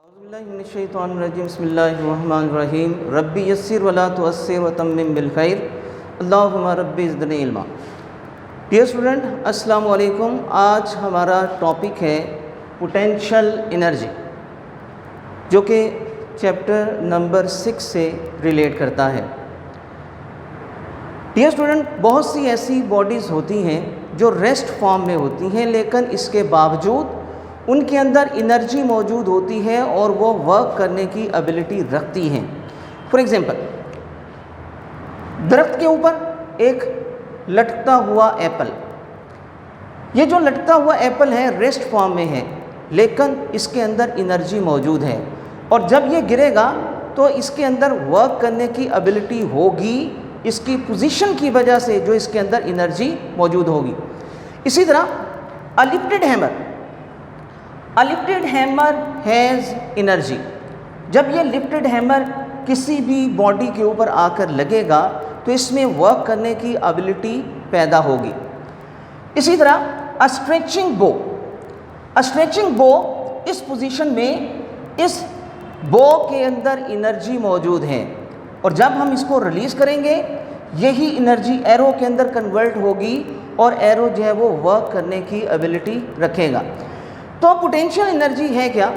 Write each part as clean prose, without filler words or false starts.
बिस्मिल्लाहिर्रहमानिर्रहीम रब्बी यस्सिर वला तुअस्सिर वतम्मिम बिल खैर अल्लाहुम्मा रब्बी ज़िदनी इल्मा। डियर स्टूडेंट, अस्सलामु अलैकुम। आज हमारा टॉपिक है पोटेंशियल एनर्जी, जो कि चैप्टर नंबर 6 से रिलेट करता है। डियर स्टूडेंट, बहुत सी ऐसी बॉडीज़ होती हैं जो रेस्ट फॉर्म में होती हैं, लेकिन इसके बावजूद उनके अंदर एनर्जी मौजूद होती है और वो वर्क करने की एबिलिटी रखती हैं। फॉर एग्ज़ाम्पल, दरख्त के ऊपर एक लटकता हुआ एप्पल, ये जो लटकता हुआ एप्पल है रेस्ट फॉर्म में है, लेकिन इसके अंदर एनर्जी मौजूद है और जब ये गिरेगा तो इसके अंदर वर्क करने की एबिलिटी होगी, इसकी पोजीशन की वजह से जो इसके अंदर एनर्जी मौजूद होगी। इसी तरह अ लिफ्टेड हैमर हैज़ एनर्जी। जब ये लिफ्टेड हैमर किसी भी बॉडी के ऊपर आकर लगेगा तो इसमें वर्क करने की एबिलिटी पैदा होगी। इसी तरह अ स्ट्रेचिंग बो, इस पोजीशन में इस बो के अंदर एनर्जी मौजूद है और जब हम इसको रिलीज़ करेंगे यही एनर्जी एरो के अंदर कन्वर्ट होगी और एरो जो है वो वर्क करने की एबिलिटी रखेगा। तो पोटेंशियल एनर्जी है क्या?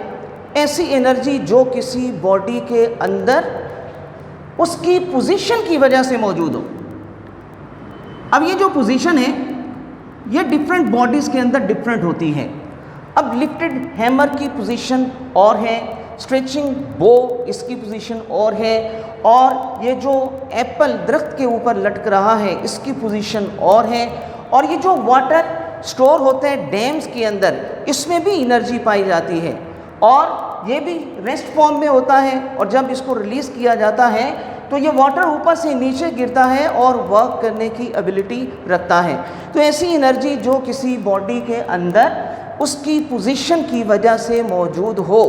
ऐसी एनर्जी जो किसी बॉडी के अंदर उसकी पोजीशन की वजह से मौजूद हो। अब ये जो पोजीशन है ये डिफरेंट बॉडीज़ के अंदर डिफरेंट होती है। अब लिफ्टेड हैमर की पोजीशन और है, स्ट्रेचिंग बो इसकी पोजीशन और है, और ये जो एप्पल दरख्त के ऊपर लटक रहा है इसकी पोजीशन और है, और ये जो वाटर स्टोर होते हैं डैम्स के अंदर इसमें भी एनर्जी पाई जाती है और ये भी रेस्ट फॉर्म में होता है, और जब इसको रिलीज़ किया जाता है तो ये वाटर ऊपर से नीचे गिरता है और वर्क करने की एबिलिटी रखता है। तो ऐसी एनर्जी जो किसी बॉडी के अंदर उसकी पोजीशन की वजह से मौजूद हो,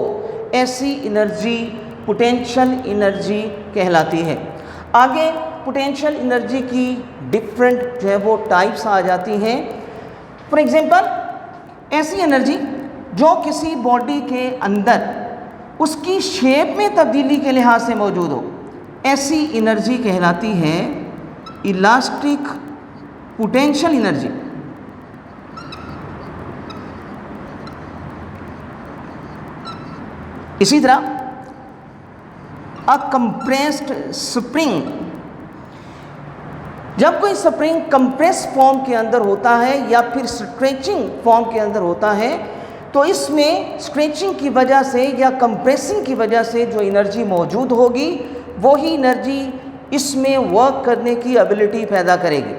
ऐसी एनर्जी पोटेंशियल एनर्जी कहलाती है। आगे पोटेंशियल एनर्जी की डिफरेंट जो है वो टाइप्स आ जाती हैं। फॉर एग्जांपल, ऐसी एनर्जी जो किसी बॉडी के अंदर उसकी शेप में तब्दीली के लिहाज से मौजूद हो, ऐसी एनर्जी कहलाती है इलास्टिक पोटेंशियल एनर्जी। इसी तरह अ कंप्रेस्ड स्प्रिंग, जब कोई स्प्रिंग कंप्रेस फॉर्म के अंदर होता है या फिर स्ट्रेचिंग फॉर्म के अंदर होता है तो इसमें स्ट्रेचिंग की वजह से या कंप्रेसिंग की वजह से जो एनर्जी मौजूद होगी वही एनर्जी इसमें वर्क करने की एबिलिटी पैदा करेगी,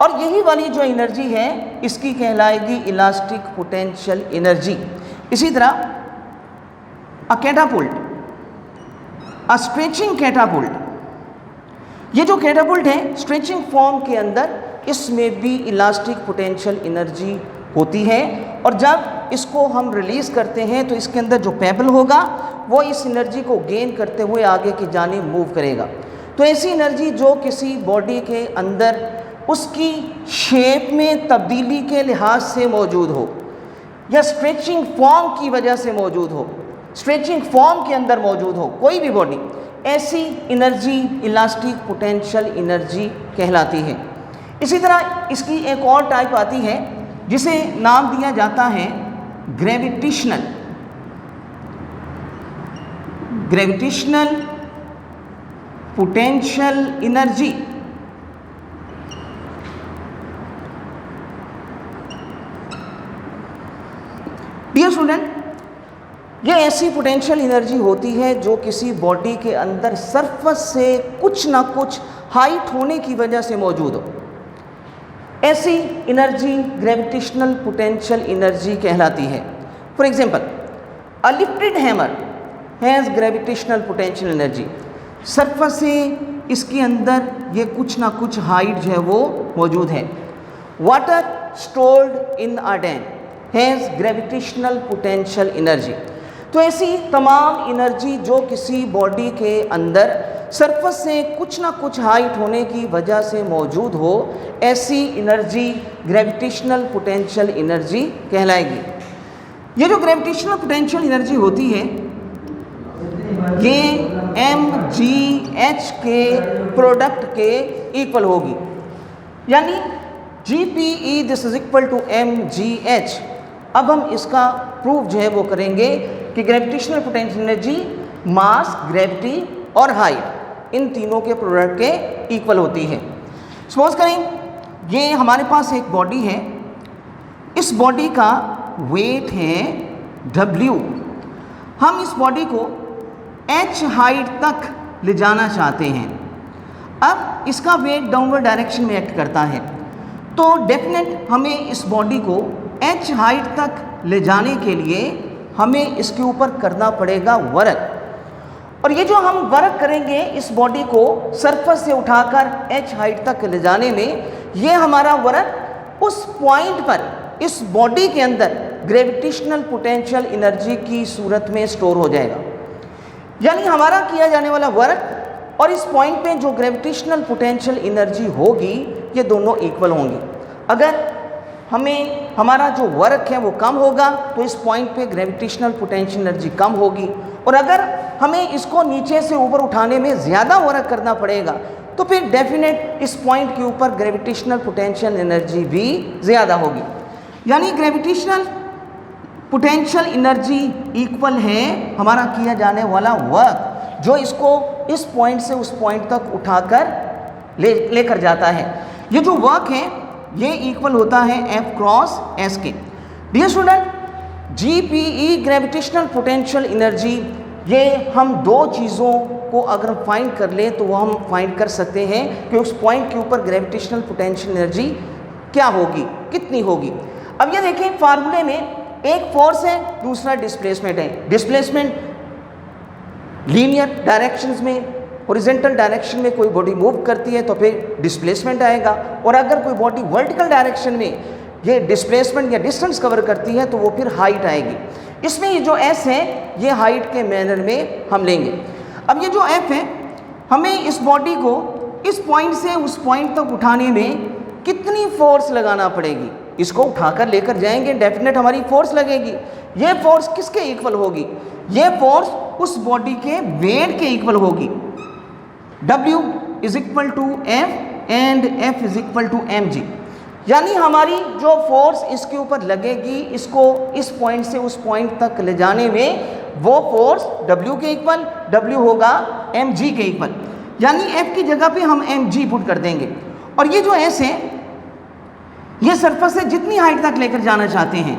और यही वाली जो एनर्जी है इसकी कहलाएगी इलास्टिक पोटेंशियल एनर्जी। इसी तरह अ कैटापुल्ट, अ स्ट्रेचिंग कैटापुल्ट, ये जो कैटापुल्ट है स्ट्रेचिंग फॉर्म के अंदर इसमें भी इलास्टिक पोटेंशियल एनर्जी होती है, और जब इसको हम रिलीज़ करते हैं तो इसके अंदर जो पेबल होगा वो इस एनर्जी को गेन करते हुए आगे की जानिब मूव करेगा। तो ऐसी एनर्जी जो किसी बॉडी के अंदर उसकी शेप में तब्दीली के लिहाज से मौजूद हो या स्ट्रेचिंग फॉर्म की वजह से मौजूद हो, स्ट्रेचिंग फॉर्म के अंदर मौजूद हो कोई भी बॉडी, ऐसी एनर्जी इलास्टिक पोटेंशियल एनर्जी कहलाती है। इसी तरह इसकी एक और टाइप आती है जिसे नाम दिया जाता है gravitational potential energy. Dear student, ये ऐसी पोटेंशियल एनर्जी होती है जो किसी बॉडी के अंदर सरफेस से कुछ ना कुछ हाइट होने की वजह से मौजूद हो, ऐसी एनर्जी ग्रेविटेशनल पोटेंशियल एनर्जी कहलाती है। For example, a lifted hammer has gravitational potential energy. Surface से इसके अंदर ये कुछ ना कुछ हाइट जो है वो मौजूद है। Water stored in a dam has gravitational potential energy. तो ऐसी तमाम एनर्जी जो किसी बॉडी के अंदर सरफेस से कुछ ना कुछ हाइट होने की वजह से मौजूद हो, ऐसी एनर्जी ग्रेविटेशनल पोटेंशियल एनर्जी कहलाएगी। ये जो ग्रेविटेशनल पोटेंशियल एनर्जी होती है ये mgh के प्रोडक्ट के इक्वल होगी, यानी GPE this is equal to mgh। अब हम इसका प्रूफ जो है वो करेंगे कि ग्रेविटेशनल पोटेंशियल एनर्जी मास, ग्रेविटी और हाइट इन तीनों के प्रोडक्ट के इक्वल होती है। सपोज करें ये हमारे पास एक बॉडी है, इस बॉडी का वेट है W। हम इस बॉडी को h हाइट तक ले जाना चाहते हैं। अब इसका वेट डाउनवर्ड डायरेक्शन में एक्ट करता है, तो डेफिनेट हमें इस बॉडी को h हाइट तक ले जाने के लिए हमें इसके ऊपर करना पड़ेगा वर्क। और ये जो हम वर्क करेंगे इस बॉडी को सरफेस से उठाकर h हाइट तक ले जाने में, ये हमारा वर्क उस पॉइंट पर इस बॉडी के अंदर ग्रेविटेशनल पोटेंशियल एनर्जी की सूरत में स्टोर हो जाएगा। यानी हमारा किया जाने वाला वर्क और इस पॉइंट पे जो ग्रेविटेशनल पोटेंशियल एनर्जी होगी ये दोनों इक्वल होंगी। अगर हमें हमारा जो वर्क है वो कम होगा तो इस पॉइंट पे ग्रेविटेशनल पोटेंशियल एनर्जी कम होगी, और अगर हमें इसको नीचे से ऊपर उठाने में ज़्यादा वर्क करना पड़ेगा तो फिर डेफिनेट इस पॉइंट के ऊपर ग्रेविटेशनल पोटेंशियल एनर्जी भी ज़्यादा होगी। यानी ग्रेविटेशनल पोटेंशियल एनर्जी इक्वल है हमारा किया जाने वाला वर्क, जो इसको इस पॉइंट से उस पॉइंट तक उठाकर लेकर जाता है। ये जो वर्क है ये इक्वल होता है F क्रॉस S के। Dear student, GPE gravitational potential energy, ये हम दो चीज़ों को अगर फाइंड कर लें तो वो हम फाइंड कर सकते हैं कि उस पॉइंट के ऊपर ग्रेविटेशनल पोटेंशियल एनर्जी क्या होगी, कितनी होगी। अब ये देखें फार्मूले में एक फोर्स है, दूसरा डिस्प्लेसमेंट है। डिस्प्लेसमेंट लीनियर डायरेक्शंस में, हॉरिजॉन्टल डायरेक्शन में कोई बॉडी मूव करती है तो फिर डिस्प्लेसमेंट आएगा, और अगर कोई बॉडी वर्टिकल डायरेक्शन में ये डिस्प्लेसमेंट या डिस्टेंस कवर करती है तो वो फिर हाइट आएगी। इसमें ये जो S है ये हाइट के मैनर में हम लेंगे। अब ये जो F है, हमें इस बॉडी को इस पॉइंट से उस पॉइंट तक उठाने में कितनी फोर्स लगाना पड़ेगी। इसको उठाकर लेकर जाएंगे, डेफिनेट हमारी फोर्स लगेगी। ये फोर्स किसके इक्वल होगी? ये फोर्स उस बॉडी के वेट के इक्वल होगी। W is equal to F and F is equal to mg। यानी हमारी जो फोर्स इसके ऊपर लगेगी, इसको इस पॉइंट से उस पॉइंट तक ले जाने में, वो फोर्स W के इक्वल, W होगा mg के इक्वल। यानी F की जगह पे हम mg पुट कर देंगे, और ये जो S है ये सरफेस से जितनी हाइट तक लेकर जाना चाहते हैं,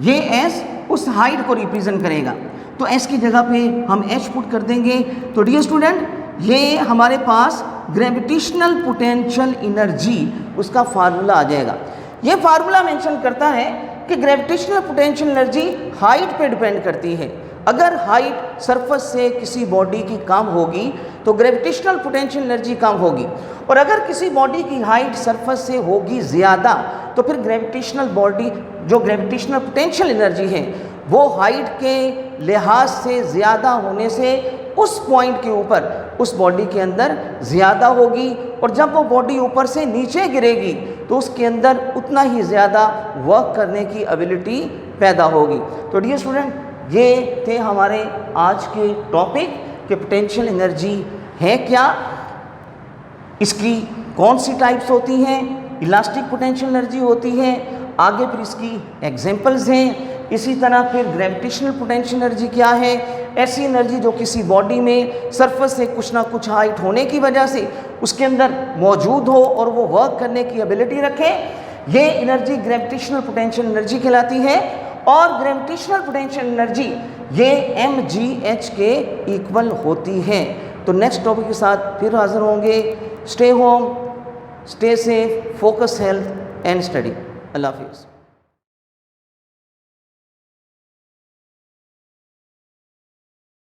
ये S उस हाइट को रिप्रेजेंट करेगा, तो S की जगह पे हम h पुट कर देंगे। तो डियर स्टूडेंट, ये हमारे पास ग्रेविटेशनल पोटेंशियल एनर्जी उसका फार्मूला आ जाएगा। ये फार्मूला मेंशन करता है कि ग्रेविटेशनल पोटेंशियल एनर्जी हाइट पे डिपेंड करती है। अगर हाइट सरफेस से किसी बॉडी की कम होगी तो ग्रेविटेशनल पोटेंशियल एनर्जी कम होगी, और अगर किसी बॉडी की हाइट सरफेस से होगी ज़्यादा तो फिर ग्रेविटेशनल पोटेंशियल एनर्जी है वो हाइट के लिहाज से ज़्यादा होने से उस पॉइंट के ऊपर उस बॉडी के अंदर ज़्यादा होगी, और जब वो बॉडी ऊपर से नीचे गिरेगी तो उसके अंदर उतना ही ज़्यादा वर्क करने की एबिलिटी पैदा होगी। तो डियर स्टूडेंट, ये थे हमारे आज के टॉपिक कि पोटेंशियल एनर्जी है क्या, इसकी कौन सी टाइप्स होती हैं। इलास्टिक पोटेंशियल एनर्जी होती है, आगे फिर इसकी एग्जांपल्स हैं। इसी तरह फिर ग्रेविटेशनल पोटेंशियल एनर्जी क्या है, ऐसी एनर्जी जो किसी बॉडी में सरफेस से कुछ ना कुछ हाइट होने की वजह से उसके अंदर मौजूद हो और वो वर्क करने की एबिलिटी रखे, ये एनर्जी ग्रेविटेशनल पोटेंशियल एनर्जी कहलाती है। और ग्रेविटेशनल पोटेंशियल एनर्जी ये mgh के इक्वल होती है। तो नेक्स्ट टॉपिक के साथ फिर हाजिर होंगे। Stay home, stay safe, focus health and study. अल्लाह हाफिज़।